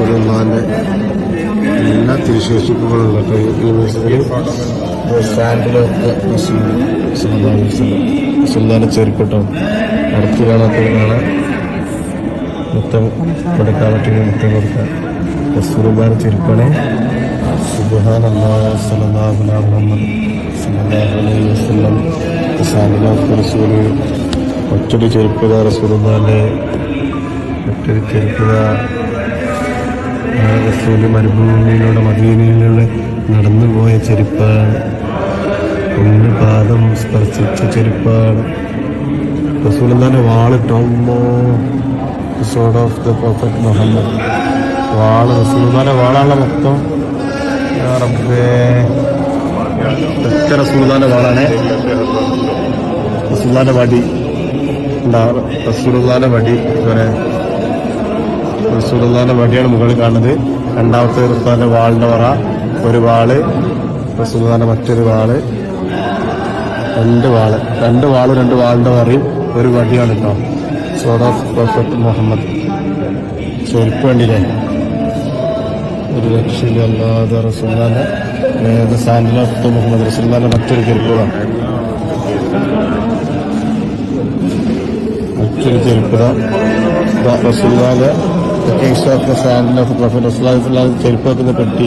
റസൂലുള്ളാഹിന്റെ എല്ലാ തിരുശേഷിപ്പുകളുള്ള യൂണിവേഴ്സിറ്റിയിൽ സ്റ്റാൻഡിലൊക്കെ റസൂലുള്ളാഹിന്റെ ചെരുപ്പിട്ടോ അടുത്ത് കാണാത്തതിനാണ് മുത്തം കൊടുക്കാൻ പറ്റുന്ന മുത്തം കൊടുക്കാൻ റസൂലുള്ളാഹിന്റെ ചെരുപ്പാണ്. സുബ്ഹാനല്ലാഹ് സല്ലല്ലാഹു അലൈഹി മുഹമ്മദ് സല്ലല്ലാഹു അലൈഹി വസല്ലം സ്റ്റാൻഡിലൊക്കെ റസൂൽ ഒറ്റൊരു ചെരുപ്പുക റസൂലുള്ളാഹിന്റെ മറ്റൊരു ചെരുപ്പുക റസൂൽ മരുഭൂമിയിലൂടെ മദീനയിലൂടെ നടന്നുപോയ ചെരുപ്പാണ്. ഒന്ന് പാദം സ്പർശിച്ച ചെരുപ്പാണ്. റസൂലുള്ളാഹിന്റെ വാളിട്ടോ sword of the prophet Muhammad വാള് റസൂലുള്ളാഹിന്റെ വാളാണല്ലോ മൊത്തം. റബ്ബേ ഒറ്റ റസൂലുള്ളാഹിന്റെ വാളാണ്. റസൂലുള്ളാഹിന്റെ വടി ഉണ്ടാവും. റസൂലുള്ളാഹിന്റെ വടി റസൂലുള്ളാഹിന്റെ വടിയാണ് മുകളിൽ കാണുന്നത്. രണ്ടാമത്തെ റസൂലുള്ളാഹിന്റെ വാളിന്റെ പറ ഒരു വാള്, റസൂലുള്ളാഹിന്റെ മറ്റൊരു വാള്, രണ്ട് വാളിന്റെ പറയും ഒരു വടിയാണ് കേട്ടോ. സോഡ് ഓഫ് പ്രൊഫറ്റ് മുഹമ്മദ് ചെരുപ്പ് വേണ്ടിയില്ലേ ഒരു രക്ഷയില്ലാതെ റസൂലുള്ളാഹിന്റെ സാൻഡിൽ ഓഫ് മുഹമ്മദ് റസൂലുള്ളാഹിന്റെ മറ്റൊരു ചെരുപ്പുകളാണ്. മറ്റൊരു ചെരുപ്പുക റസൂലുള്ളാഹിന്റെ സാൻഡിൽ ഓഫ് പ്രൊഫറ്റ് റസൂലുള്ളാഹി ചെരുപ്പ് വെക്കുന്ന പെട്ടി